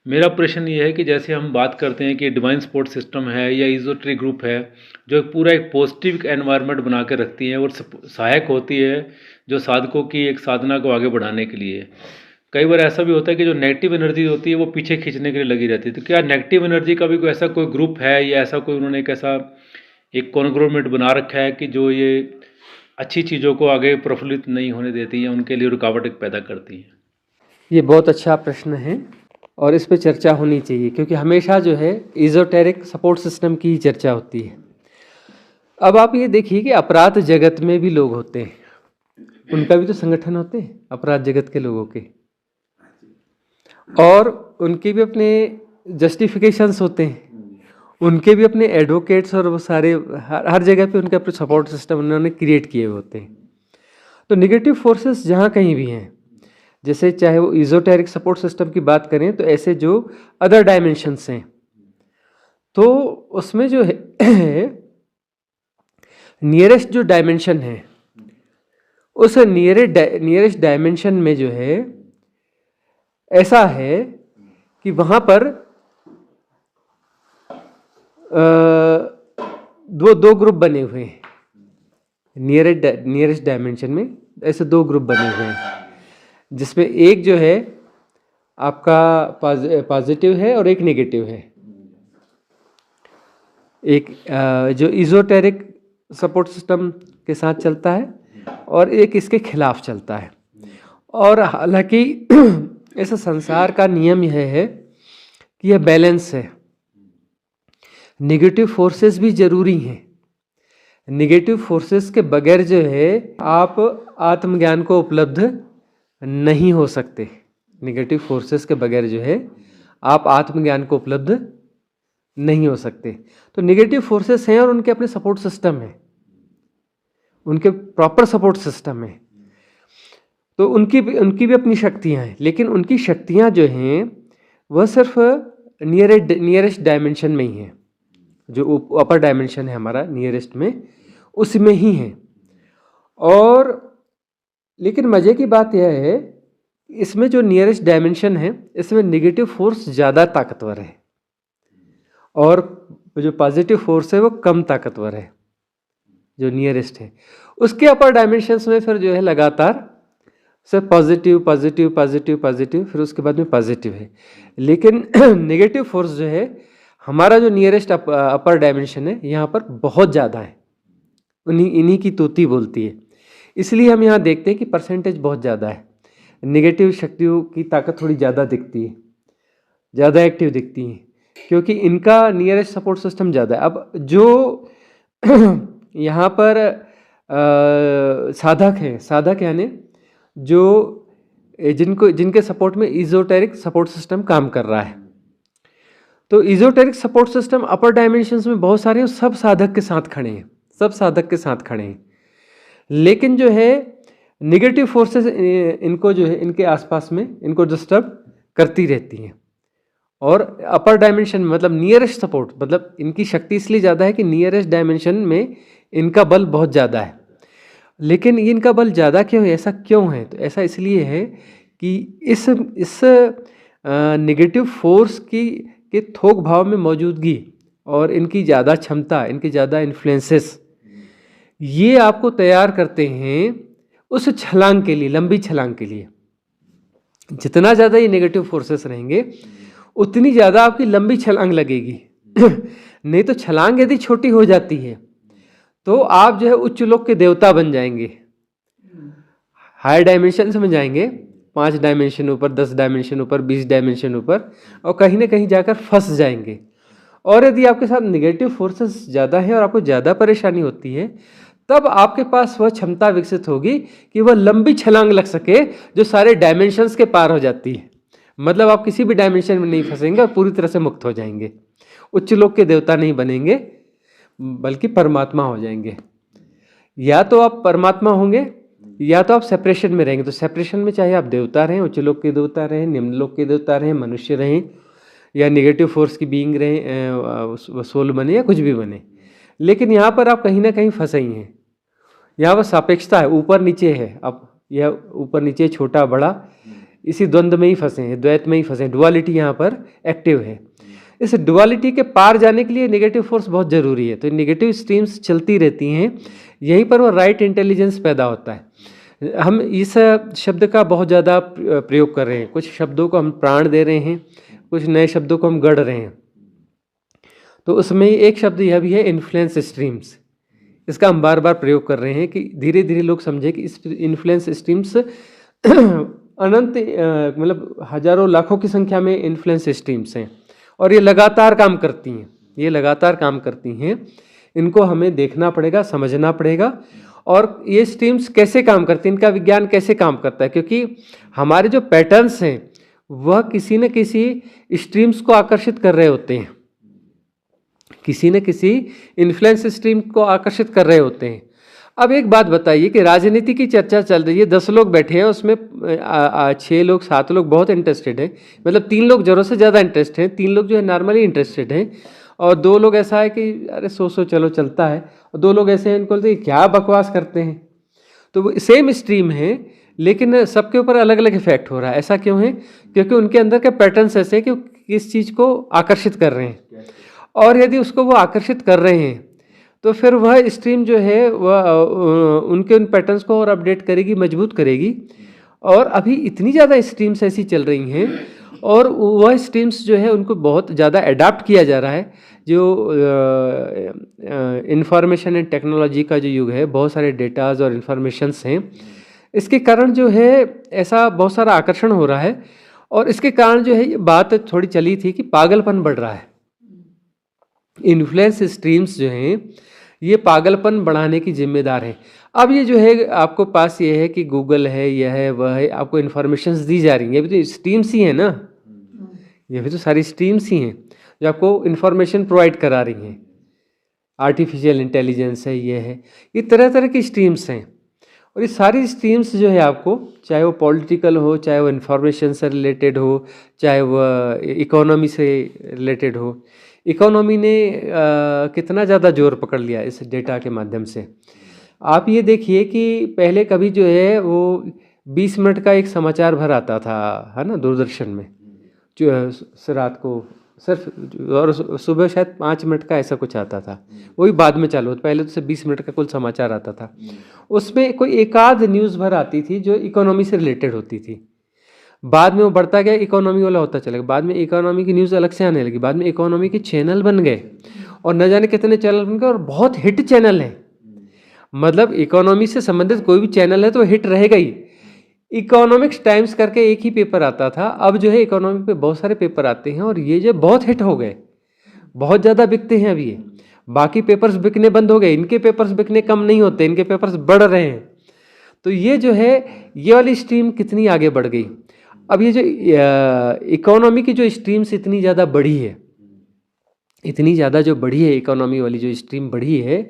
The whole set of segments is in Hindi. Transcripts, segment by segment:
मेरा प्रश्न ये है कि जैसे हम बात करते हैं कि डिवाइन सपोर्ट सिस्टम है या इजोटेरिक ग्रुप है, जो पूरा एक पॉजिटिव एनवायरनमेंट बना के रखती है और सहायक होती है जो साधकों की एक साधना को आगे बढ़ाने के लिए। कई बार ऐसा भी होता है कि जो नेगेटिव एनर्जी होती है वो पीछे खींचने के लिए लगी रहती है। तो क्या नेगेटिव एनर्जी का भी कोई ऐसा कोई ग्रुप है या ऐसा कोई उन्होंने एक ऐसा एक कॉन्ग्लोमेरेट बना रखा है कि जो ये अच्छी चीज़ों को आगे प्रफुल्लित नहीं होने देती है, उनके लिए रुकावट पैदा करती है? ये बहुत अच्छा प्रश्न है और इस पे चर्चा होनी चाहिए, क्योंकि हमेशा जो है इजोटेरिक सपोर्ट सिस्टम की ही चर्चा होती है। अब आप ये देखिए कि अपराध जगत में भी लोग होते हैं, उनका भी तो संगठन होते हैं अपराध जगत के लोगों के, और उनके भी अपने जस्टिफिकेशंस होते हैं, उनके भी अपने एडवोकेट्स, और वो सारे हर जगह पे उनके अपने सपोर्ट सिस्टम उन्होंने क्रिएट किए हुए होते हैं। तो निगेटिव फोर्सेस जहाँ कहीं भी हैं, जैसे चाहे वो इजोटेरिक सपोर्ट सिस्टम की बात करें तो ऐसे जो अदर डायमेंशंस हैं, तो उसमें जो है नियरेस्ट जो डायमेंशन है, उस नियरेस्ट डायमेंशन में जो है ऐसा है कि वहाँ पर दो ग्रुप बने हुए हैं। नियरेस्ट डायमेंशन में ऐसे दो ग्रुप बने हुए हैं, जिसमें एक जो है आपका पॉजिटिव है और एक नेगेटिव है। एक जो इजोटेरिक सपोर्ट सिस्टम के साथ चलता है और एक इसके खिलाफ चलता है। और हालांकि इस संसार का नियम यह है कि यह बैलेंस है, नेगेटिव फोर्सेस भी जरूरी हैं। नेगेटिव फोर्सेस के बगैर जो है आप आत्मज्ञान को उपलब्ध नहीं हो सकते। नेगेटिव फोर्सेस के बगैर जो है आप आत्मज्ञान को उपलब्ध नहीं हो सकते। तो नेगेटिव फोर्सेस हैं और उनके अपने सपोर्ट सिस्टम है, उनके प्रॉपर सपोर्ट सिस्टम है, तो उनकी भी अपनी शक्तियां हैं, लेकिन उनकी शक्तियां जो हैं वह सिर्फ नियरेस्ट डायमेंशन में ही हैं। जो अपर डायमेंशन है हमारा नियरेस्ट में, उसमें ही है। और लेकिन मज़े की बात यह है, इसमें जो नियरेस्ट डायमेंशन है इसमें नेगेटिव फोर्स ज़्यादा ताकतवर है और जो पॉजिटिव फोर्स है वो कम ताकतवर है, जो नियरेस्ट है। उसके अपर डायमेंशंस में फिर जो है लगातार सिर्फ पॉजिटिव पॉजिटिव पॉजिटिव पॉजिटिव, फिर उसके बाद में पॉजिटिव है। लेकिन नेगेटिव फोर्स जो है हमारा जो नियरेस्ट अपर डायमेंशन है यहाँ पर बहुत ज़्यादा है, इन्हीं की तूती बोलती है। इसलिए हम यहाँ देखते हैं कि परसेंटेज बहुत ज़्यादा है, नेगेटिव शक्तियों की ताकत थोड़ी ज़्यादा दिखती है, ज़्यादा एक्टिव दिखती है, क्योंकि इनका नियरेस्ट सपोर्ट सिस्टम ज़्यादा है। अब जो यहाँ पर साधक यानी जो जिनके सपोर्ट में इजोटेरिक सपोर्ट सिस्टम काम कर रहा है, तो इजोटेरिक सपोर्ट सिस्टम अपर डायमेंशंस में बहुत सारे हैं, सब साधक के साथ खड़े हैं, सब साधक के साथ खड़े हैं। लेकिन जो है नेगेटिव फोर्सेस इनको जो है इनके आसपास में इनको डिस्टर्ब करती रहती हैं। और अपर डायमेंशन में मतलब नियरेस्ट सपोर्ट, मतलब इनकी शक्ति इसलिए ज़्यादा है कि नियरेस्ट डायमेंशन में इनका बल बहुत ज़्यादा है। लेकिन इनका बल ज़्यादा क्यों है, ऐसा क्यों है? तो ऐसा इसलिए है कि इस नेगेटिव फोर्स के थोक भाव में मौजूदगी और इनकी ज़्यादा क्षमता, इनकी ज़्यादा इन्फ्लुएंसेस, ये आपको तैयार करते हैं उस छलांग के लिए, लंबी छलांग के लिए। जितना ज़्यादा ये नेगेटिव फोर्सेस रहेंगे उतनी ज़्यादा आपकी लंबी छलांग लगेगी। नहीं तो छलांग यदि छोटी हो जाती है तो आप जो है उच्च लोक के देवता बन जाएंगे, हायर डायमेंशन में जाएंगे, 5 डायमेंशन ऊपर, 10 डायमेंशन ऊपर, 20 डायमेंशन ऊपर, और कहीं ना कहीं जाकर फंस जाएंगे। और यदि आपके साथ नेगेटिव फोर्सेस ज़्यादा है और आपको ज़्यादा परेशानी होती है, तब आपके पास वह क्षमता विकसित होगी कि वह लंबी छलांग लग सके जो सारे डायमेंशंस के पार हो जाती है। मतलब आप किसी भी डायमेंशन में नहीं फंसेंगे और पूरी तरह से मुक्त हो जाएंगे। उच्च लोक के देवता नहीं बनेंगे बल्कि परमात्मा हो जाएंगे। या तो आप परमात्मा होंगे या तो आप सेपरेशन में रहेंगे। तो सेपरेशन में चाहे आप देवता रहें, उच्च लोक के देवता रहें, निम्न लोक के देवता रहें, मनुष्य रहें, या नेगेटिव फोर्स की बीइंग रहें, सोल बने या कुछ भी बने, लेकिन यहाँ पर आप कहीं ना कहीं फंसे ही हैं। यहाँ पर सापेक्षता है, ऊपर नीचे है। अब यह ऊपर नीचे, छोटा बड़ा, इसी द्वंद्व में ही फंसे हैं, द्वैत में ही फंसे हैं, डुअलिटी यहाँ पर एक्टिव है। इस डुअलिटी के पार जाने के लिए नेगेटिव फोर्स बहुत ज़रूरी है। तो नेगेटिव स्ट्रीम्स चलती रहती हैं, यहीं पर वो राइट इंटेलिजेंस पैदा होता है। हम इस शब्द का बहुत ज़्यादा प्रयोग कर रहे हैं, कुछ शब्दों को हम प्राण दे रहे हैं, कुछ नए शब्दों को हम गढ़ रहे हैं। तो उसमें एक शब्द यह भी है इन्फ्लुएंस स्ट्रीम्स। इसका हम बार बार प्रयोग कर रहे हैं कि धीरे धीरे लोग समझे कि इस इन्फ्लुएंस स्ट्रीम्स अनंत मतलब हजारों लाखों की संख्या में इन्फ्लुएंस स्ट्रीम्स हैं और ये लगातार काम करती हैं, ये लगातार काम करती हैं। इनको हमें देखना पड़ेगा, समझना पड़ेगा और ये स्ट्रीम्स कैसे काम करती हैं, इनका विज्ञान कैसे काम करता है, क्योंकि हमारे जो पैटर्न्स हैं वह किसी न किसी स्ट्रीम्स को आकर्षित कर रहे होते हैं, किसी न किसी इन्फ्लुएंस स्ट्रीम को आकर्षित कर रहे होते हैं। अब एक बात बताइए कि राजनीति की चर्चा चल रही है, 10 लोग बैठे हैं, उसमें 6 लोग 7 लोग बहुत इंटरेस्टेड हैं, मतलब 3 लोग ज़रूरत से ज़्यादा इंटरेस्ट हैं, 3 लोग जो है नॉर्मली इंटरेस्टेड हैं और 2 लोग ऐसा है कि अरे सो चलो चलता है, और 2 लोग ऐसे हैं इनको बोलते हैं क्या बकवास करते हैं। तो वो सेम स्ट्रीम है लेकिन सबके ऊपर अलग अलग इफेक्ट हो रहा है। ऐसा क्यों है? क्योंकि उनके अंदर के पैटर्न्स ऐसे हैं कि किस चीज़ को आकर्षित कर रहे हैं, और यदि उसको वो आकर्षित कर रहे हैं तो फिर वह स्ट्रीम जो है वह उनके उन पैटर्न्स को और अपडेट करेगी, मजबूत करेगी। और अभी इतनी ज़्यादा स्ट्रीम्स ऐसी चल रही हैं और वह स्ट्रीम्स जो है उनको बहुत ज़्यादा अडाप्ट किया जा रहा है। जो इंफॉर्मेशन एंड टेक्नोलॉजी का जो युग है, बहुत सारे डेटाज और इन्फॉर्मेशंस हैं, इसके कारण जो है ऐसा बहुत सारा आकर्षण हो रहा है। और इसके कारण जो है ये बात थोड़ी चली थी कि पागलपन बढ़ रहा है। इन्फ्लुएंस स्ट्रीम्स जो हैं ये पागलपन बढ़ाने की जिम्मेदार हैं। अब ये जो है आपको पास ये है कि गूगल है, यह है, वह है, आपको इन्फॉर्मेशंस दी जा रही हैं, ये भी तो स्ट्रीम्स ही हैं ना, ये भी तो सारी स्ट्रीम्स ही हैं जो आपको इन्फॉर्मेशन प्रोवाइड करा रही हैं। आर्टिफिशियल इंटेलिजेंस है, ये है, ये तरह तरह की स्ट्रीम्स हैं। और ये सारी स्ट्रीम्स जो है आपको, चाहे वो पॉलिटिकल हो, चाहे वो इन्फॉर्मेशन से रिलेटेड हो, चाहे वह इकोनॉमी से रिलेटेड हो। इकोनॉमी ने कितना ज़्यादा जोर पकड़ लिया इस डेटा के माध्यम से। आप ये देखिए कि पहले कभी जो है वो 20 मिनट का एक समाचार भर आता था, है ना, दूरदर्शन में, जो रात को सिर्फ, और सुबह शायद 5 मिनट का ऐसा कुछ आता था, वही बाद में चालू होता। पहले तो सिर्फ 20 मिनट का कुल समाचार आता था, उसमें कोई एक आध न्यूज़ भर आती थी जो इकोनॉमी से रिलेटेड होती थी। बाद में वो बढ़ता गया, इकोनॉमी वाला होता चला गया, बाद में इकोनॉमी की न्यूज़ अलग से आने लगी, बाद में इकोनॉमी के चैनल बन गए और न जाने कितने चैनल बन गए और बहुत हिट चैनल हैं। मतलब इकोनॉमी से संबंधित कोई भी चैनल है तो हिट रहेगा ही। इकोनॉमिक्स टाइम्स करके एक ही पेपर आता था, अब जो है इकोनॉमी पे बहुत सारे पेपर आते हैं और ये जो बहुत हिट हो गए, बहुत ज़्यादा बिकते हैं। अभी ये बाकी पेपर्स बिकने बंद हो गए, इनके पेपर्स बिकने कम नहीं होते, इनके पेपर्स बढ़ रहे हैं। तो ये जो है ये वाली स्ट्रीम कितनी आगे बढ़ गई। अब ये जो इकोनॉमी की जो स्ट्रीम्स इतनी ज़्यादा बढ़ी है, इतनी ज़्यादा जो बढ़ी है, इकोनॉमी वाली जो स्ट्रीम बढ़ी है,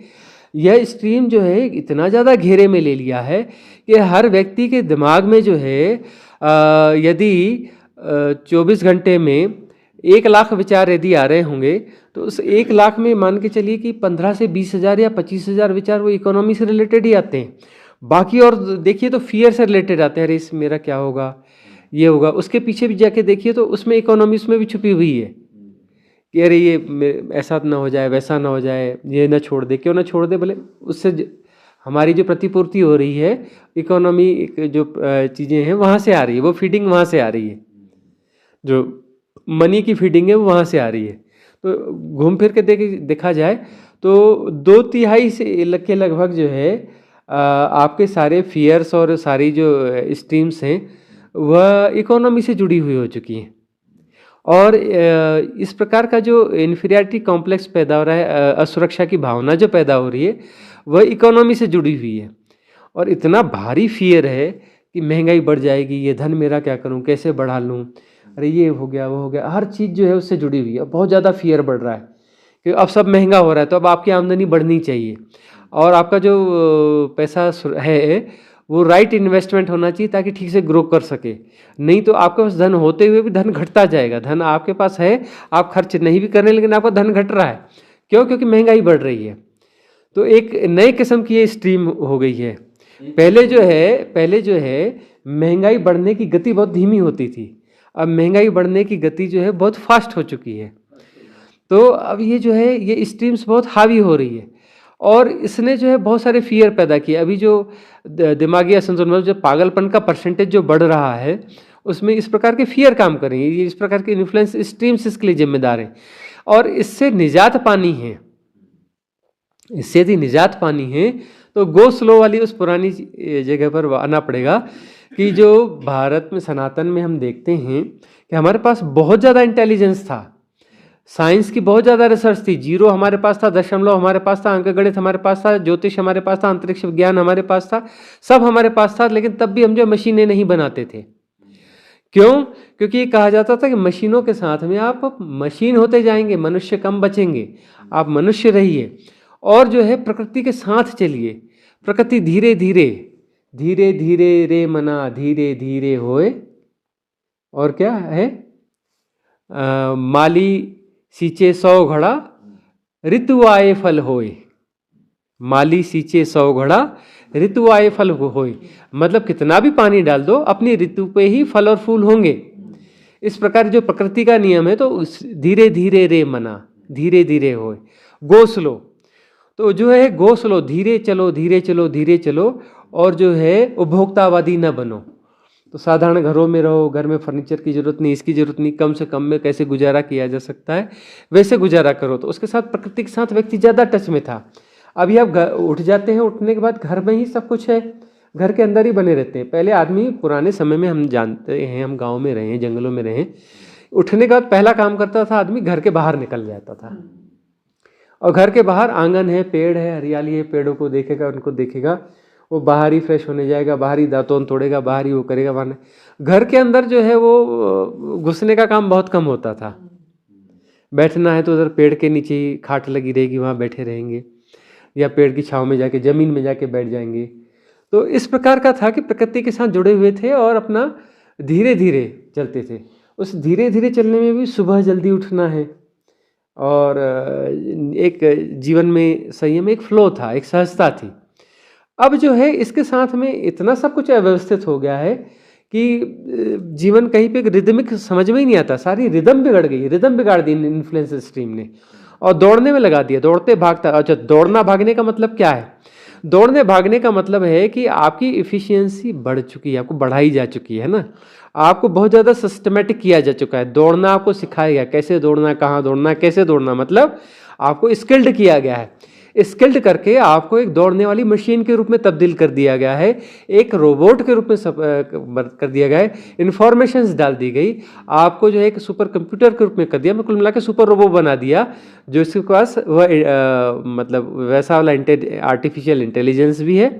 यह स्ट्रीम जो है इतना ज़्यादा घेरे में ले लिया है कि हर व्यक्ति के दिमाग में जो है यदि 24 घंटे में 1 लाख विचार यदि आ रहे होंगे तो उस 1 लाख में मान के चलिए कि 15 से 20 हज़ार या 25 हज़ार विचार वो इकोनॉमी से रिलेटेड ही आते हैं। बाकी और देखिए तो फियर से रिलेटेड आते हैं, अरे इस मेरा क्या होगा, ये होगा। उसके पीछे भी जाके देखिए तो उसमें इकोनॉमी उसमें भी छुपी हुई है कि अरे ये ऐसा ना हो जाए, वैसा ना हो जाए, ये ना छोड़ दे, क्यों ना छोड़ दे, बोले उससे हमारी जो प्रतिपूर्ति हो रही है, इकोनॉमी जो चीज़ें हैं वहाँ से आ रही है, वो फीडिंग वहाँ से आ रही है, जो मनी की फीडिंग है वो वहाँ से आ रही है। तो घूम फिर के देखा जाए तो 2/3 से के लगभग जो है आपके सारे फियर्स और सारी जो स्ट्रीम्स हैं वह इकोनॉमी से जुड़ी हुई हो चुकी हैं। और इस प्रकार का जो इन्फीरियरिटी कॉम्प्लेक्स पैदा हो रहा है, असुरक्षा की भावना जो पैदा हो रही है, वह इकोनॉमी से जुड़ी हुई है। और इतना भारी फियर है कि महंगाई बढ़ जाएगी, ये धन मेरा क्या करूं, कैसे बढ़ा लूं, अरे ये हो गया, वो हो गया, हर चीज़ जो है उससे जुड़ी हुई है। बहुत ज़्यादा फियर बढ़ रहा है कि अब सब महंगा हो रहा है, तो अब आपकी आमदनी बढ़नी चाहिए और आपका जो पैसा है वो राइट इन्वेस्टमेंट होना चाहिए ताकि ठीक से ग्रो कर सके। नहीं तो आपके पास धन होते हुए भी धन घटता जाएगा। धन आपके पास है, आप खर्च नहीं भी कर रहे लेकिन आपका धन घट रहा है। क्यों? क्योंकि महंगाई बढ़ रही है। तो एक नए किस्म की ये स्ट्रीम हो गई है। पहले जो है महंगाई बढ़ने की गति बहुत धीमी होती थी, अब महंगाई बढ़ने की गति जो है बहुत फास्ट हो चुकी है। तो अब ये जो है ये स्ट्रीम्स बहुत हावी हो रही है और इसने जो है बहुत सारे फियर पैदा किए। अभी जो दिमागी असंतुलन मतलब जो पागलपन का परसेंटेज जो बढ़ रहा है उसमें इस प्रकार के फियर काम कर रही है, ये इस प्रकार के इन्फ्लुएंस स्ट्रीम्स इसके लिए जिम्मेदार हैं। और इससे निजात पानी है, इससे यदि निजात पानी है तो गो स्लो वाली उस पुरानी जगह पर आना पड़ेगा कि जो भारत में सनातन में हम देखते हैं कि हमारे पास बहुत ज़्यादा इंटेलिजेंस था, साइंस की बहुत ज़्यादा रिसर्च थी, जीरो हमारे पास था, दशमलव हमारे पास था, अंकगणित हमारे पास था, ज्योतिष हमारे पास था, अंतरिक्ष विज्ञान हमारे पास था, सब हमारे पास था, लेकिन तब भी हम जो मशीनें नहीं बनाते थे। क्यों? क्योंकि ये कहा जाता था कि मशीनों के साथ में आप मशीन होते जाएंगे, मनुष्य कम बचेंगे, आप मनुष्य रहिए और जो है प्रकृति के साथ चलिए। प्रकृति धीरे धीरे धीरे धीरे रे मना धीरे धीरे होए, और क्या है माली सींचे 100 घड़ा ऋतु आए फल होए, माली सींचे 100 घड़ा ऋतु आए फल होए, मतलब कितना भी पानी डाल दो अपनी ऋतु पे ही फल और फूल होंगे। इस प्रकार जो प्रकृति का नियम है, तो धीरे धीरे रे मना धीरे धीरे होए, गो स्लो। तो जो है गो स्लो, धीरे चलो धीरे चलो धीरे चलो, और जो है उपभोक्तावादी न बनो। तो साधारण घरों में रहो, घर में फर्नीचर की जरूरत नहीं, इसकी जरूरत नहीं, कम से कम में कैसे गुजारा किया जा सकता है वैसे गुजारा करो। तो उसके साथ प्रकृति के साथ व्यक्ति ज़्यादा टच में था। अभी आप उठ जाते हैं, उठने के बाद घर में ही सब कुछ है, घर के अंदर ही बने रहते हैं। पहले आदमी पुराने समय में हम जानते हैं, हम गाँव में रहे, जंगलों में रहे, उठने के बाद पहला काम करता था आदमी घर के बाहर निकल जाता था, और घर के बाहर आंगन है, पेड़ है, हरियाली है, पेड़ों को देखेगा, उनको देखेगा, वो बाहर ही फ्रेश होने जाएगा, बाहर ही दातुन तोड़ेगा, बाहर ही वो करेगा, बाहर घर के अंदर जो है वो घुसने का काम बहुत कम होता था। बैठना है तो उधर पेड़ के नीचे ही खाट लगी रहेगी, वहाँ बैठे रहेंगे, या पेड़ की छांव में जाके ज़मीन में जाके बैठ जाएंगे। तो इस प्रकार का था कि प्रकृति के साथ जुड़े हुए थे और अपना धीरे धीरे चलते थे। उस धीरे धीरे चलने में भी सुबह जल्दी उठना है, और एक जीवन में संयम, एक फ्लो था, एक सहजता थी। अब जो है इसके साथ में इतना सब कुछ अव्यवस्थित हो गया है कि जीवन कहीं पे रिदमिक समझ में ही नहीं आता, सारी रिदम बिगड़ गई, रिदम बिगाड़ दी इन्फ्लुएंस स्ट्रीम ने और दौड़ने में लगा दिया, दौड़ते भागता। अच्छा, दौड़ना भागने का मतलब क्या है? दौड़ने भागने का मतलब है कि आपकी इफ़िशियंसी बढ़ चुकी है, आपको बढ़ाई जा चुकी है ना, आपको बहुत ज़्यादा सिस्टमेटिक किया जा चुका है। दौड़ना आपको सिखाया गया, कैसे दौड़ना, कहाँ दौड़ना, कैसे दौड़ना, मतलब आपको स्किल्ड किया गया है। स्किल्ड करके आपको एक दौड़ने वाली मशीन के रूप में तब्दील कर दिया गया है, एक रोबोट के रूप में कर दिया गया है, इन्फॉर्मेशंस डाल दी गई, आपको जो है एक सुपर कंप्यूटर के रूप में कर दिया, मैं कुल मिला के सुपर रोबो बना दिया, जो इसके पास वह मतलब वैसा वाला आर्टिफिशियल इंटेलिजेंस भी है।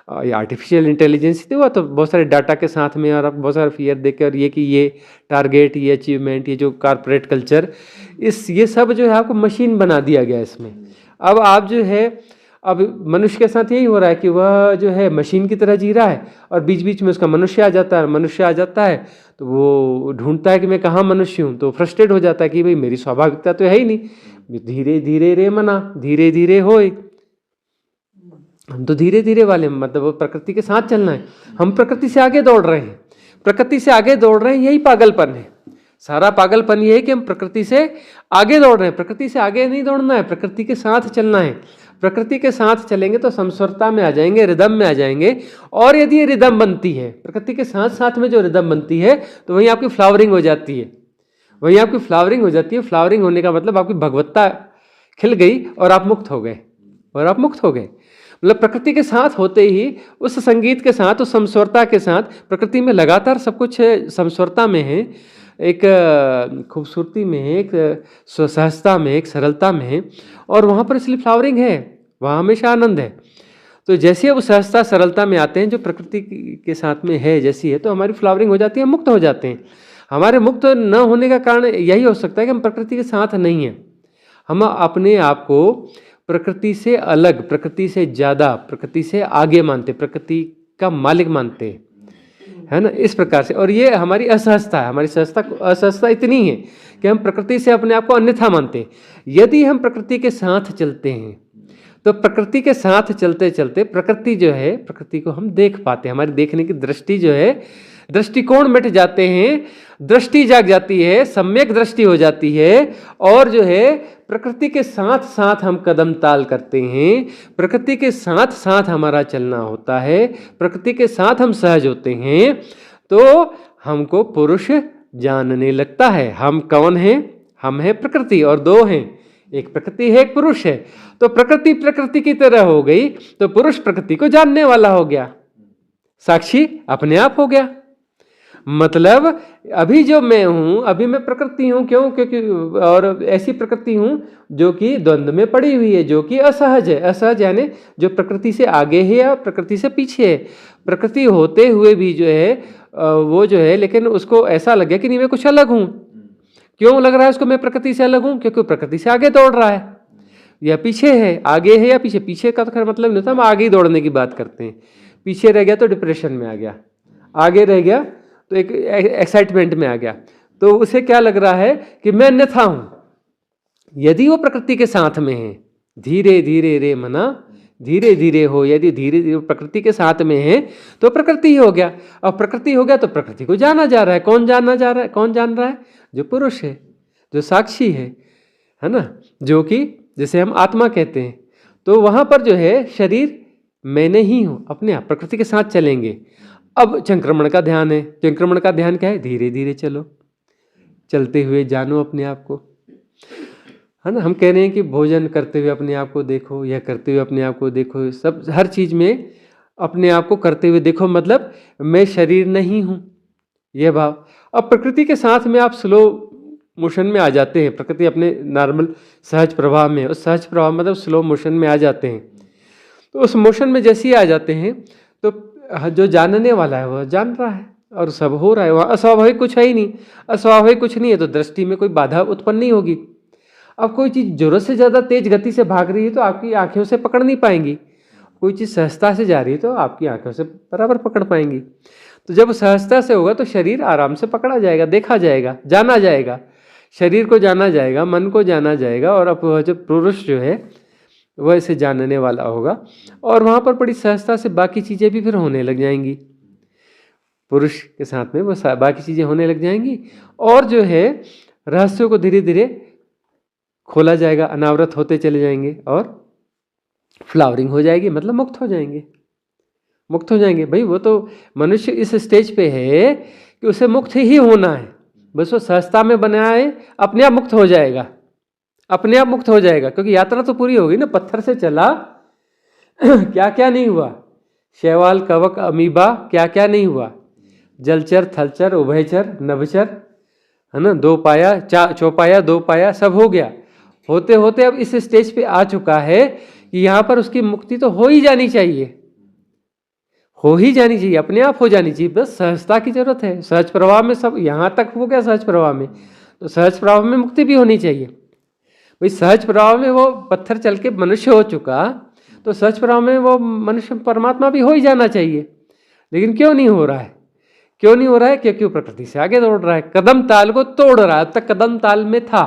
ये आर्टिफिशियल इंटेलिजेंस ही हुआ, तो बहुत सारे डाटा के साथ में, और आप बहुत सारे फियर देख के, और ये कि ये टारगेट, ये अचीवमेंट, ये जो कॉर्पोरेट कल्चर, ये सब जो है आपको मशीन बना दिया गया इसमें। अब आप जो है, अब मनुष्य के साथ यही हो रहा है कि वह जो है मशीन की तरह जी रहा है, और बीच बीच में उसका मनुष्य आ जाता है। मनुष्य आ जाता है तो वो ढूंढता है कि मैं कहाँ मनुष्य हूँ, तो फ्रस्ट्रेट हो जाता है कि भाई मेरी स्वाभाविकता तो है ही नहीं। धीरे धीरे रे मना धीरे धीरे होए, हम तो धीरे धीरे वाले, मतलब प्रकृति के साथ चलना है। हम प्रकृति से आगे दौड़ रहे हैं, प्रकृति से आगे दौड़ रहे हैं, यही पागलपन है। सारा पागलपन ये है कि हम प्रकृति से आगे दौड़ रहे हैं। प्रकृति से आगे नहीं दौड़ना है, प्रकृति के साथ चलना है। प्रकृति के साथ चलेंगे तो समस्वरता में आ जाएंगे, रिदम में आ जाएंगे। और यदि ये रिदम बनती है, प्रकृति के साथ साथ में जो रिदम बनती है, तो वहीं आपकी फ्लावरिंग हो जाती है, वहीं आपकी फ्लावरिंग हो जाती है। फ्लावरिंग होने का मतलब आपकी भगवत्ता खिल गई और आप मुक्त हो गए, और आप मुक्त हो गए। मतलब प्रकृति के साथ होते ही, उस संगीत के साथ, उस समस्वरता के साथ, प्रकृति में लगातार सब कुछ समस्वरता में है, एक खूबसूरती में है, एक सहजता में, एक सरलता में है, और वहाँ पर इसलिए फ्लावरिंग है, वहाँ हमेशा आनंद है। तो जैसे अब सहजता सरलता में आते हैं, जो प्रकृति के साथ में है जैसी है, तो हमारी फ्लावरिंग हो जाती है, हम मुक्त हो जाते हैं। हमारे मुक्त न होने का कारण यही हो सकता है कि हम प्रकृति के साथ नहीं हैं। हम अपने आप को प्रकृति से अलग, प्रकृति से ज़्यादा, प्रकृति से आगे मानते, प्रकृति का मालिक मानते, है ना, इस प्रकार से। और ये हमारी असहजता है, हमारी असहजता इतनी है कि हम प्रकृति से अपने आप को अन्यथा मानते हैं। यदि हम प्रकृति के साथ चलते हैं तो प्रकृति के साथ चलते चलते प्रकृति जो है, प्रकृति को हम देख पाते हैं, हमारी देखने की दृष्टि जो है, दृष्टिकोण मिट जाते हैं, दृष्टि जाग जाती है, सम्यक दृष्टि हो जाती है, और जो है प्रकृति के साथ साथ हम कदम ताल करते हैं, प्रकृति के साथ साथ हमारा चलना होता है, प्रकृति के साथ हम सहज होते हैं, तो हमको पुरुष जानने लगता है। हम कौन हैं? हम हैं प्रकृति, और दो हैं, एक प्रकृति है, एक पुरुष है। तो प्रकृति प्रकृति की तरह हो गई, तो पुरुष प्रकृति को जानने वाला हो गया, साक्षी अपने आप हो गया। मतलब अभी जो मैं हूं, अभी मैं प्रकृति हूं, क्यों? क्योंकि और ऐसी प्रकृति हूं जो कि द्वंद्व में पड़ी हुई है, जो कि असहज है। असहज यानी जो प्रकृति से आगे है या प्रकृति से पीछे है। प्रकृति होते हुए भी जो है वो जो है, लेकिन उसको ऐसा लग गया कि नहीं मैं कुछ अलग हूं। क्यों लग रहा है उसको मैं प्रकृति से अलग हूं? क्योंकि प्रकृति से आगे दौड़ रहा है या पीछे है, आगे है या पीछे। पीछे का तो खैर मतलब नहीं था, हम आगे ही दौड़ने की बात करते हैं। पीछे रह गया तो डिप्रेशन में आ गया, आगे रह गया तो एक एक्साइटमेंट में आ गया। तो उसे क्या लग रहा है कि मैं अन्यथा हूं। यदि वो प्रकृति के साथ में है, धीरे धीरे रे मना धीरे धीरे हो, यदि धीरे धीरे प्रकृति के साथ में है तो प्रकृति ही हो गया। और प्रकृति हो गया तो प्रकृति को जाना जा रहा है। कौन जाना जा रहा है? कौन जान रहा है? जो पुरुष है, जो साक्षी है ना, जो कि जिसे हम आत्मा कहते हैं। तो वहां पर जो है शरीर मैं नहीं हूं, अपने आप प्रकृति के साथ चलेंगे। अब संक्रमण का ध्यान है। संक्रमण का ध्यान क्या है? धीरे धीरे चलो, चलते हुए जानो अपने आप को, है ना। हम कह रहे हैं कि भोजन करते हुए अपने आप को देखो, या करते हुए अपने आप को देखो, सब हर चीज में अपने आप को करते हुए देखो, मतलब मैं शरीर नहीं हूं, यह भाव। अब प्रकृति के साथ में आप स्लो मोशन में आ जाते हैं, प्रकृति अपने नॉर्मल सहज प्रवाह में, उस सहज प्रवाह मतलब स्लो मोशन में आ जाते हैं। तो उस मोशन में जैसे ही आ जाते हैं तो जो जानने वाला है वह जान रहा है और सब हो रहा है। वहाँ अस्वाभाविक कुछ है ही नहीं। अस्वाभाविक कुछ नहीं है तो दृष्टि में कोई बाधा उत्पन्न नहीं होगी। अब कोई चीज़ जरूरत से ज़्यादा तेज गति से भाग रही है तो आपकी आंखों से पकड़ नहीं पाएंगी। कोई चीज़ सहजता से जा रही है तो आपकी आंखों से बराबर पकड़ पाएंगी। तो जब सहजता से होगा तो शरीर आराम से पकड़ा जाएगा, देखा जाएगा, जाना जाएगा, शरीर को जाना जाएगा, मन को जाना जाएगा। और अब वह जो पुरुष जो है वह इसे जानने वाला होगा, और वहाँ पर बड़ी सहजता से बाकी चीज़ें भी फिर होने लग जाएंगी। पुरुष के साथ में वो बाकी चीज़ें होने लग जाएंगी, और जो है रहस्यों को धीरे धीरे खोला जाएगा, अनावृत होते चले जाएंगे, और फ्लावरिंग हो जाएगी, मतलब मुक्त हो जाएंगे। मुक्त हो जाएंगे भाई। वो तो मनुष्य इस स्टेज पे है कि उसे मुक्त ही होना है, बस वो सहजता में बना है, अपने आप मुक्त हो जाएगा, अपने आप मुक्त हो जाएगा। क्योंकि यात्रा तो पूरी होगी ना, पत्थर से चला क्या क्या नहीं हुआ, शैवाल, कवक, अमीबा, क्या क्या नहीं हुआ, जलचर, थलचर, उभयचर, नभचर, है ना, दो पाया, चौपाया, दो पाया, सब हो गया। होते होते अब इस स्टेज पे आ चुका है कि यहाँ पर उसकी मुक्ति तो हो ही जानी चाहिए, हो ही जानी चाहिए, अपने आप हो जानी चाहिए। बस सहजता की जरूरत है। सहज प्रवाह में सब यहाँ तक हो गया। सहज प्रवाह में तो सहज प्रवाह में मुक्ति भी होनी चाहिए भाई। सहज प्रवाह में वो पत्थर चल के मनुष्य हो चुका, तो सहज प्रवाह में वो मनुष्य परमात्मा भी हो ही जाना चाहिए। लेकिन क्यों नहीं हो रहा है? क्यों नहीं हो रहा है? क्योंकि वो प्रकृति से आगे दौड़ रहा है, कदम ताल को तोड़ रहा है। अब तक कदम ताल में था,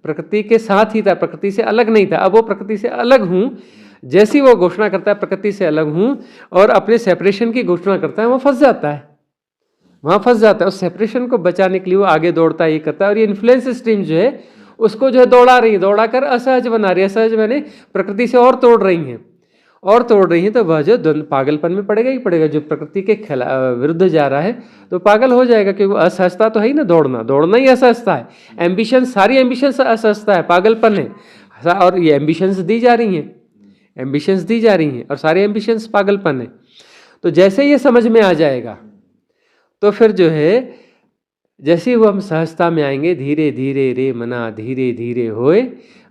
प्रकृति के साथ ही था, प्रकृति से अलग नहीं था। अब वो प्रकृति से अलग हूँ, जैसी वो घोषणा करता है प्रकृति से अलग हूँ और अपने सेपरेशन की घोषणा करता है, वो फंस जाता है, वहाँ फंस जाता है। उस सेपरेशन को बचाने के लिए वो आगे दौड़ता है, ये करता है। और ये इन्फ्लुएंस स्ट्रीम जो है उसको जो है दौड़ा रही है, दौड़ा कर असहज बना रही है। असहज मैंने प्रकृति से और तोड़ रही हैं, और तोड़ रही हैं। तो वह जो पागलपन में पड़ेगा ही पड़ेगा। जो प्रकृति के विरुद्ध जा रहा है तो पागल हो जाएगा, क्योंकि असहजता तो है ही ना, दौड़ना ही असहजता है। एम्बिशन, सारी एम्बिशंस असहजता है, पागलपन है। और ये एम्बिशंस दी जा रही हैं, एम्बिशंस दी जा रही हैं, और सारे एम्बिशंस पागलपन है। तो जैसे ये समझ में आ जाएगा तो फिर जो है जैसे ही वो हम सहजता में आएंगे, धीरे धीरे रे मना धीरे धीरे होए,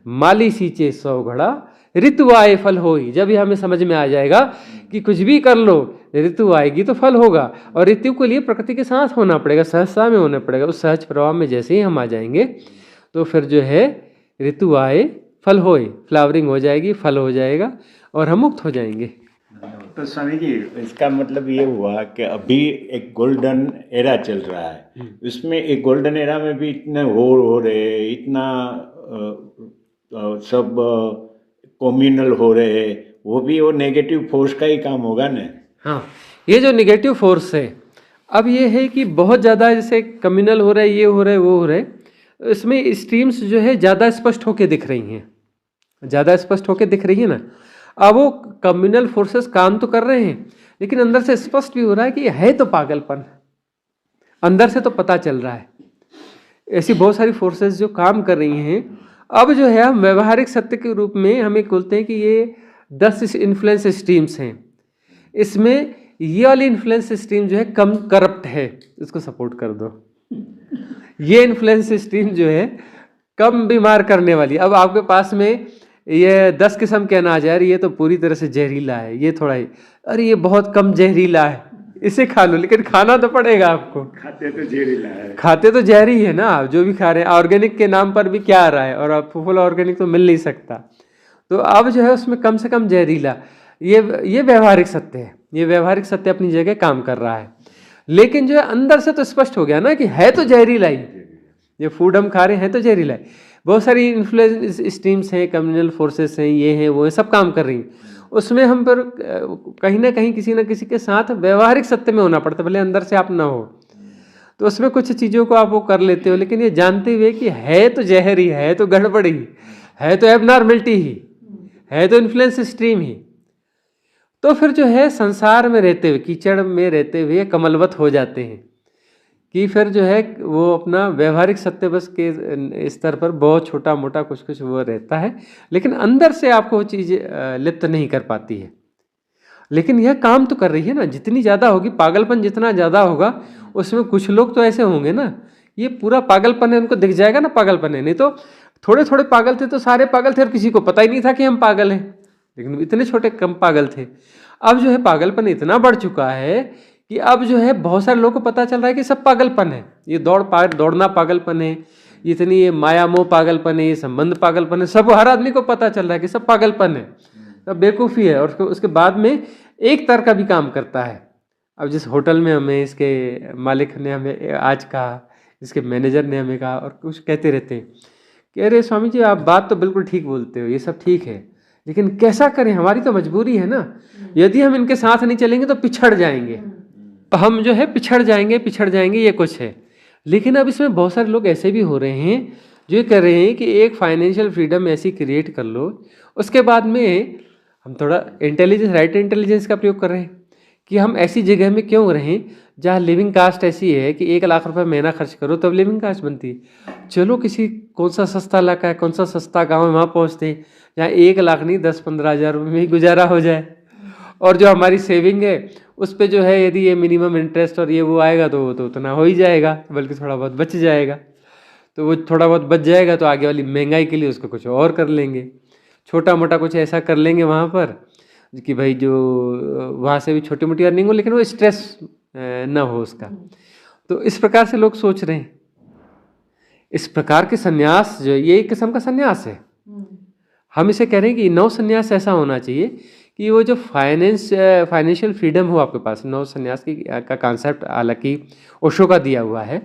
माली सींचे 100 घड़ा, ऋतु आए फल होई। जब ये हमें समझ में आ जाएगा कि कुछ भी कर लो, ऋतु आएगी तो फल होगा। और ऋतु के लिए प्रकृति के साथ होना पड़ेगा, सहजता में होना पड़ेगा। उस सहज प्रभाव में जैसे ही हम आ जाएंगे तो फिर जो है ऋतु आए फल होए, फ्लावरिंग हो जाएगी, फल हो जाएगा, और हम मुक्त हो जाएंगे। तो स्वामी जी, इसका मतलब ये हुआ कि अभी एक गोल्डन एरा चल रहा है, उसमें एक गोल्डन एरा में भी इतने हो रहे, इतना सब कम्युनल हो रहे हैं, वो भी वो नेगेटिव फोर्स का ही काम होगा ना। हाँ, ये जो नेगेटिव फोर्स है, अब ये है कि बहुत ज़्यादा जैसे कम्युनल हो रहा है, ये हो रहा है, वो हो रहा है, इसमें स्ट्रीम्स जो है ज़्यादा स्पष्ट होके दिख रही हैं, ज़्यादा स्पष्ट होके दिख रही है ना। अब वो कम्युनल फोर्सेस काम तो कर रहे हैं, लेकिन अंदर से स्पष्ट भी हो रहा है कि ये है तो पागलपन, अंदर से तो पता चल रहा है। ऐसी बहुत सारी फोर्सेस जो काम कर रही हैं। अब जो है हम व्यवहारिक सत्य के रूप में हमें बोलते हैं कि ये 10 इन्फ्लुएंस स्ट्रीम्स हैं। इसमें ये वाली इन्फ्लुएंस स्ट्रीम जो है कम करप्ट है, इसको सपोर्ट कर दो। ये इन्फ्लुएंस स्ट्रीम जो है कम बीमार करने वाली। अब आपके पास में ये 10 किस्म के अनाज है, यार ये तो पूरी तरह से जहरीला है, ये थोड़ा ही, अरे ये बहुत कम जहरीला है, इसे खा लो, लेकिन खाना तो पड़ेगा आपको। खाते तो जहरीला है, खाते तो जहरी है ना, आप जो भी खा रहे हैं। ऑर्गेनिक के नाम पर भी क्या आ रहा है, और आप फुल ऑर्गेनिक तो मिल नहीं सकता। तो अब जो है उसमें कम से कम जहरीला, ये व्यवहारिक सत्य है, ये व्यवहारिक सत्य अपनी जगह काम कर रहा है। लेकिन जो है अंदर से तो स्पष्ट हो गया ना कि है तो जहरीला ही, ये फूड हम खा रहे हैं तो जहरीला है। बहुत सारी इन्फ्लुएंस स्ट्रीम्स हैं, कम्युनल फोर्सेस हैं, ये हैं वो हैं, सब काम कर रही हैं। उसमें हम पर कहीं ना कहीं किसी न किसी के साथ व्यवहारिक सत्य में होना पड़ता है, भले अंदर से आप ना हो। तो उसमें कुछ चीज़ों को आप वो कर लेते हो, लेकिन ये जानते हुए कि है तो जहर ही, है तो गड़बड़ ही, है तो एबनॉर्मलिटी ही, है तो इन्फ्लुएंस स्ट्रीम ही। तो फिर जो है संसार में रहते हुए, कीचड़ में रहते हुए कमलवत हो जाते हैं कि फिर जो है वो अपना व्यवहारिक सत्य बस के स्तर पर बहुत छोटा मोटा कुछ कुछ वो रहता है, लेकिन अंदर से आपको वो चीज़ लिप्त नहीं कर पाती है। लेकिन यह काम तो कर रही है ना, जितनी ज़्यादा होगी, पागलपन जितना ज़्यादा होगा, उसमें कुछ लोग तो ऐसे होंगे ना, ये पूरा पागलपन है, उनको दिख जाएगा ना पागलपन है। नहीं तो थोड़े थोड़े पागल थे तो सारे पागल थे और किसी को पता ही नहीं था कि हम पागल हैं, लेकिन इतने छोटे कम पागल थे। अब जो है पागलपन इतना बढ़ चुका है कि अब जो है बहुत सारे लोगों को पता चल रहा है कि सब पागलपन है। ये दौड़ना पागलपन है, इतनी ये माया मोह पागलपन है, ये संबंध पागलपन है, सब हर आदमी को पता चल रहा है कि सब पागलपन है, सब बेवकूफ़ी है। और उसके बाद में एक तरह का भी काम करता है। अब जिस होटल में हमें इसके मालिक ने हमें आज कहा, इसके मैनेजर ने हमें कहा, और कुछ कहते रहते हैं कि अरे स्वामी जी आप बात तो बिल्कुल ठीक बोलते हो, ये सब ठीक है, लेकिन कैसा करें, हमारी तो मजबूरी है ना, यदि हम इनके साथ नहीं चलेंगे तो पिछड़ जाएंगे, हम जो है पिछड़ जाएंगे, ये कुछ है। लेकिन अब इसमें बहुत सारे लोग ऐसे भी हो रहे हैं जो ये कर रहे हैं कि एक फाइनेंशियल फ्रीडम ऐसी क्रिएट कर लो, उसके बाद में हम थोड़ा राइट इंटेलिजेंस का प्रयोग कर रहे हैं कि हम ऐसी जगह में क्यों रहें जहाँ लिविंग कास्ट ऐसी है कि 1 लाख रुपए महीना खर्च करो तब लिविंग कास्ट बनती है। चलो किसी कौन सा सस्ता इलाका है, कौन सा सस्ता गाँव है, वहाँ पहुँचते हैं जहाँ 1 लाख नहीं 10-15 हज़ार रुपये में ही गुजारा हो जाए, और जो हमारी सेविंग है उस पर जो है यदि ये मिनिमम इंटरेस्ट और ये वो आएगा तो वो तो उतना हो ही जाएगा, बल्कि थोड़ा बहुत बच जाएगा। तो वो थोड़ा बहुत बच जाएगा तो आगे वाली महंगाई के लिए उसको कुछ और कर लेंगे, छोटा मोटा कुछ ऐसा कर लेंगे वहाँ पर कि भाई जो वहाँ से भी छोटी मोटी अर्निंग हो, लेकिन वो स्ट्रेस ना हो उसका। तो इस प्रकार से लोग सोच रहे हैं। इस प्रकार के संन्यास जो ये एक किस्म का संन्यास है। हम इसे कह रहे हैं कि नव संन्यास ऐसा होना चाहिए कि वो जो फाइनेंशियल फ्रीडम हो आपके पास, नव संन्यास की का कॉन्सेप्ट हालांकि ओशो का दिया हुआ है।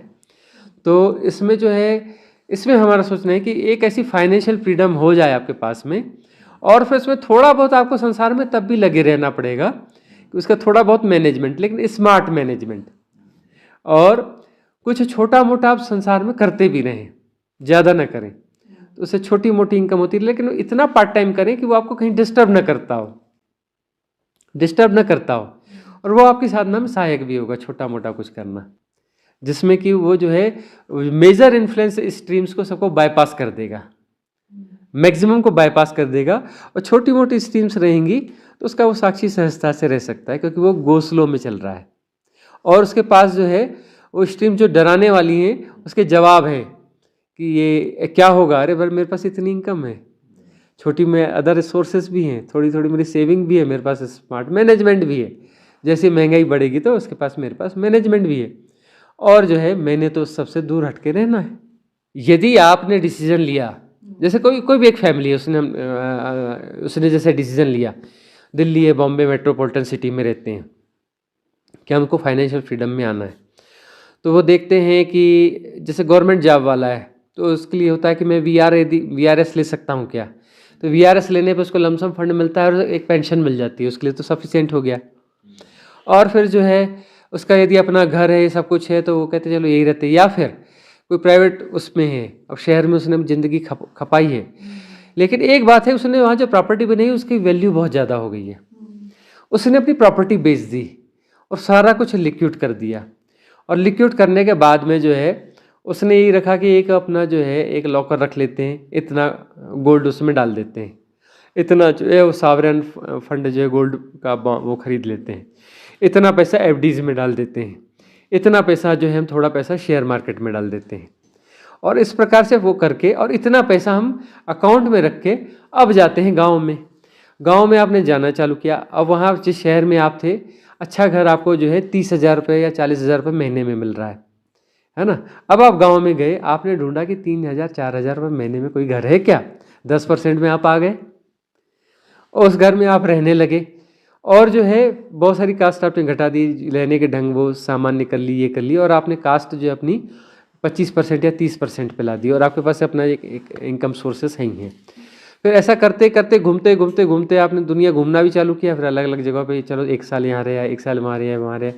तो इसमें जो है, इसमें हमारा सोचना है कि एक ऐसी फाइनेंशियल फ्रीडम हो जाए आपके पास में, और फिर इसमें थोड़ा बहुत आपको संसार में तब भी लगे रहना पड़ेगा कि उसका थोड़ा बहुत मैनेजमेंट, लेकिन स्मार्ट मैनेजमेंट, और कुछ छोटा मोटा आप संसार में करते भी रहें, ज़्यादा ना करें। तो उससे छोटी मोटी इनकम होती है, लेकिन इतना पार्ट टाइम करें कि वो आपको कहीं डिस्टर्ब ना करता हो, और वो आपकी साधना में सहायक भी होगा, छोटा मोटा कुछ करना, जिसमें कि वो जो है मेजर इन्फ्लुएंस स्ट्रीम्स को सबको बाईपास कर देगा, मैक्सिमम को बाईपास कर देगा, और छोटी मोटी स्ट्रीम्स रहेंगी तो उसका वो साक्षी सहजता से रह सकता है, क्योंकि वो गोस्लो में चल रहा है। और उसके पास जो है वो स्ट्रीम जो डराने वाली हैं उसके जवाब हैं कि ये क्या होगा, अरे भाई मेरे पास इतनी इनकम है, छोटी में अदर रिसोर्सेज भी हैं, थोड़ी थोड़ी मेरी सेविंग भी है, मेरे पास स्मार्ट मैनेजमेंट भी है, जैसे महंगाई बढ़ेगी तो उसके पास मेरे पास मैनेजमेंट भी है, और जो है मैंने तो सबसे दूर हट के रहना है। यदि आपने डिसीजन लिया, जैसे कोई भी एक फैमिली है, उसने जैसे डिसीजन लिया, दिल्ली है, बॉम्बे मेट्रोपॉलिटन सिटी में रहते हैं, कि हमको फाइनेंशियल फ्रीडम में आना है, तो वो देखते हैं कि जैसे गवर्नमेंट जॉब वाला है तो उसके लिए होता है कि मैं VRS ले सकता हूँ क्या, तो VRS लेने पे उसको लमसम फंड मिलता है और एक पेंशन मिल जाती है, उसके लिए तो सफिशिएंट हो गया। और फिर जो है उसका यदि अपना घर है, सब कुछ है, तो वो कहते चलो यही रहते, या फिर कोई प्राइवेट उसमें है, अब शहर में उसने ज़िंदगी खपाई है, लेकिन एक बात है, उसने वहाँ जो प्रॉपर्टी बनाई उसकी वैल्यू बहुत ज़्यादा हो गई है, उसने अपनी प्रॉपर्टी बेच दी और सारा कुछ लिक्विड कर दिया। और लिक्विड करने के बाद में जो है उसने यही रखा कि एक अपना जो है एक लॉकर रख लेते हैं, इतना गोल्ड उसमें डाल देते हैं, इतना जो है वो सॉवरेन फंड जो है गोल्ड का वो खरीद लेते हैं, इतना पैसा FDs में डाल देते हैं, इतना पैसा जो है हम थोड़ा पैसा शेयर मार्केट में डाल देते हैं, और इस प्रकार से वो करके और इतना पैसा हम अकाउंट में रख के अब जाते हैं गांव में। गांव में आपने जाना चालू किया, अब वहाँ जिस शहर में आप थे, अच्छा घर आपको जो है 30,000 रुपये या 40,000 रुपये महीने में मिल रहा है ना। अब आप गांव में गए, आपने ढूंढा कि 3,000 4,000 रुपये महीने में कोई घर है क्या, 10% में आप आ गए और उस घर में आप रहने लगे, और जो है बहुत सारी कास्ट आपने घटा दी, रहने के ढंग वो सामान निकल ली, ये कर ली, और आपने कास्ट जो अपनी 25% या 30% पे ला दी, और आपके पास अपना एक इनकम सोर्सेस हैं ही हैं। फिर ऐसा करते करते घूमते घूमते घूमते आपने दुनिया घूमना भी चालू किया, फिर अलग अलग जगह पे, चलो 1 साल यहाँ रहे, 1 साल वहाँ रहे, वहाँ रहे,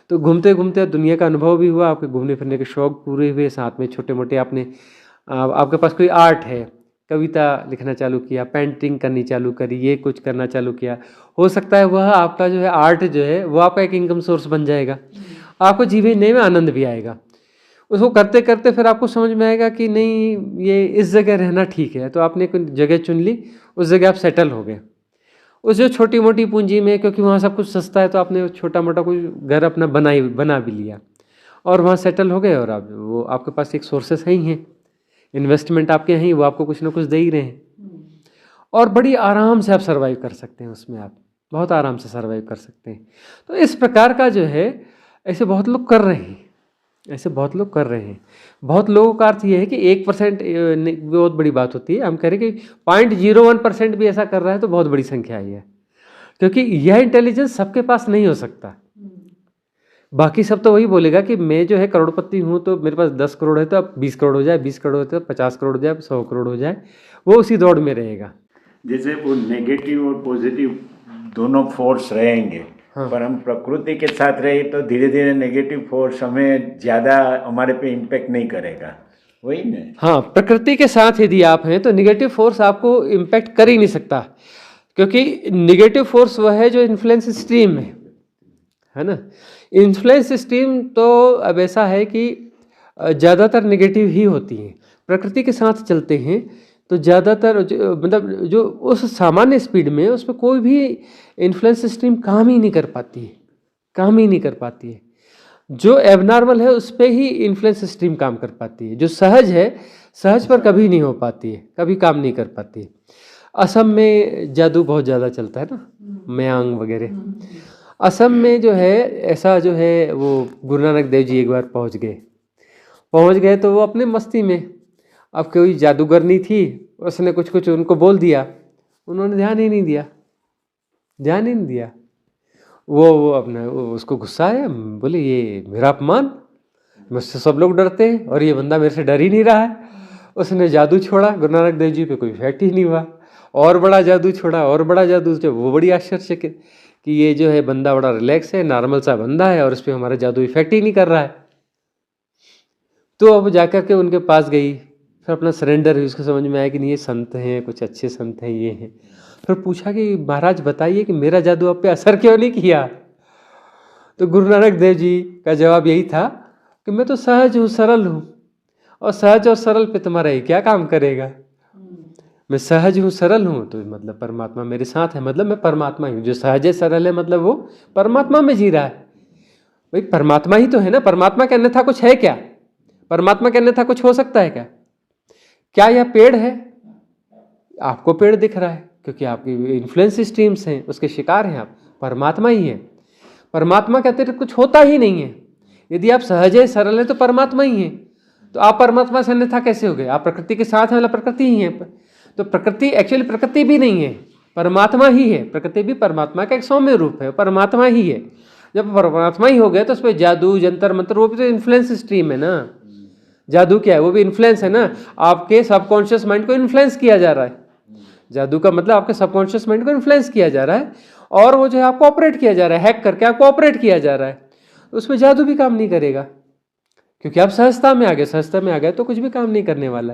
तो घूमते घूमते दुनिया का अनुभव भी हुआ, आपके घूमने फिरने के शौक पूरे हुए, साथ में छोटे मोटे आपने आपके पास कोई आर्ट है, कविता लिखना चालू किया, पेंटिंग करनी चालू करी, ये कुछ करना चालू किया, हो सकता है वह आपका जो है आर्ट जो है वो आपका एक इनकम सोर्स बन जाएगा, आपको जीने में आनंद भी आएगा। उसको करते करते फिर आपको समझ में आएगा कि नहीं ये इस जगह रहना ठीक है, तो आपने कोई जगह चुन ली, उस जगह आप सेटल हो गए उस जो छोटी मोटी पूंजी में, क्योंकि वहाँ सब कुछ सस्ता है, तो आपने छोटा मोटा कोई घर अपना बना भी लिया और वहाँ सेटल हो गए, और आप वो आपके पास एक सोर्सेस हैं ही हैं, इन्वेस्टमेंट आपके हैं, वो आपको कुछ ना कुछ दे ही रहे हैं, और बड़ी आराम से आप सर्वाइव कर सकते हैं उसमें, आप बहुत आराम से सर्वाइव कर सकते हैं। तो इस प्रकार का जो है ऐसे बहुत लोग कर रहे हैं, ऐसे बहुत लोग कर रहे हैं। बहुत लोगों का अर्थ ये है कि 1% बहुत बड़ी बात होती है, हम कह रहे हैं कि 0.01% भी ऐसा कर रहा है तो बहुत बड़ी संख्या ही है, क्योंकि यह इंटेलिजेंस सबके पास नहीं हो सकता। बाकी सब तो वही बोलेगा कि मैं जो है करोड़पति हूँ, तो मेरे पास 10 करोड़ है तो अब 20 करोड़ हो जाए, 20 करोड़ है तो 50 करोड़ हो जाए, 100 करोड़ हो जाए, वो उसी दौड़ में रहेगा। जैसे वो नेगेटिव और पॉजिटिव दोनों फोर्स रहेंगे, हाँ। पर हम प्रकृति के साथ रहे तो धीरे धीरे नेगेटिव फोर्स हमें ज़्यादा हमारे पे इम्पेक्ट नहीं करेगा, वही ना। हाँ, प्रकृति के साथ यदि आप हैं तो नेगेटिव फोर्स आपको इम्पेक्ट कर ही नहीं सकता, क्योंकि नेगेटिव फोर्स वह है जो इन्फ्लुएंस स्ट्रीम है ना। इन्फ्लुएंस स्ट्रीम तो अब ऐसा है कि ज़्यादातर नेगेटिव ही होती हैं। प्रकृति के साथ चलते हैं तो ज़्यादातर मतलब जो उस सामान्य स्पीड में उस पर कोई भी इन्फ्लुएंस स्ट्रीम काम ही नहीं कर पाती है। जो एबनॉर्मल है उस पर ही इन्फ्लुएंस स्ट्रीम काम कर पाती है, जो सहज है सहज पर कभी नहीं हो पाती है, कभी काम नहीं कर पाती है। असम में जादू बहुत ज़्यादा चलता है ना, मयांग वगैरह। असम में जो है ऐसा जो है वो गुरु नानक देव जी एक बार पहुंच गए तो वो अपने मस्ती में, अब कोई जादूगर नहीं थी, उसने कुछ उनको बोल दिया, उन्होंने ध्यान ही नहीं दिया। वो अपना उसको गुस्सा आया, बोले ये मेरा अपमान, मुझसे सब लोग डरते हैं और ये बंदा मेरे से डर ही नहीं रहा है। उसने जादू छोड़ा, गुरु नानक देव जी पे कोई इफेक्ट ही नहीं हुआ, और बड़ा जादू छोड़ा, और बड़ा जादू, जो वो बड़ी आश्चर्यचकित कि ये जो है बंदा बड़ा रिलैक्स है, नॉर्मल सा बंदा है, और इस पर हमारा जादू इफेक्ट ही नहीं कर रहा है। तो अब जाकर के उनके पास गई, फिर अपना सरेंडर हुई, उसको समझ में आया कि नहीं ये संत हैं, कुछ अच्छे संत हैं ये हैं। फिर पूछा कि महाराज बताइए कि मेरा जादू आप पे असर क्यों नहीं किया। तो गुरु नानक देव जी का जवाब यही था कि मैं तो सहज हूँ, सरल हूँ, और सहज और सरल पे तुम्हारा ये क्या काम करेगा। मैं सहज हूँ, सरल हूँ, तो मतलब परमात्मा मेरे साथ है, मतलब मैं परमात्मा ही हूँ। जो सहज है, सरल है, मतलब वो परमात्मा में जी रहा है। भाई परमात्मा ही तो है ना, परमात्मा के अन्यथा कुछ है क्या? परमात्मा के अन्यथा कुछ हो सकता है क्या? क्या यह पेड़ है? आपको पेड़ दिख रहा है क्योंकि आपकी इन्फ्लुएंस स्ट्रीम्स हैं, उसके शिकार हैं आप। परमात्मा ही है, परमात्मा के अतिरिक्त कुछ होता ही नहीं है। यदि आप सहज है, सरल है, तो परमात्मा ही है। तो आप परमात्मा से अन्यथा कैसे हो गए? आप प्रकृति के साथ हैं, मतलब प्रकृति ही है। तो प्रकृति एक्चुअली प्रकृति भी नहीं है, परमात्मा ही है। प्रकृति भी परमात्मा का एक सौम्य रूप है, परमात्मा ही है। जब परमात्मा ही हो गए तो उस पर जादू, जंतर मंत्र, वो भी तो इन्फ्लुएंस स्ट्रीम है ना। जादू क्या है? वो भी इन्फ्लुएंस है ना, आपके सबकॉन्शियस माइंड को इन्फ्लुएंस किया जा रहा है। जादू का मतलब आपके सबकॉन्शियस माइंड को इन्फ्लुएंस किया जा रहा है और वो जो है आपको ऑपरेट किया जा रहा है, हैक करके आपको ऑपरेट किया जा रहा है, उसमें जादू भी काम नहीं करेगा क्योंकि आप सहजता में आ गए, सहजता में आ गए तो कुछ भी काम नहीं करने वाला है।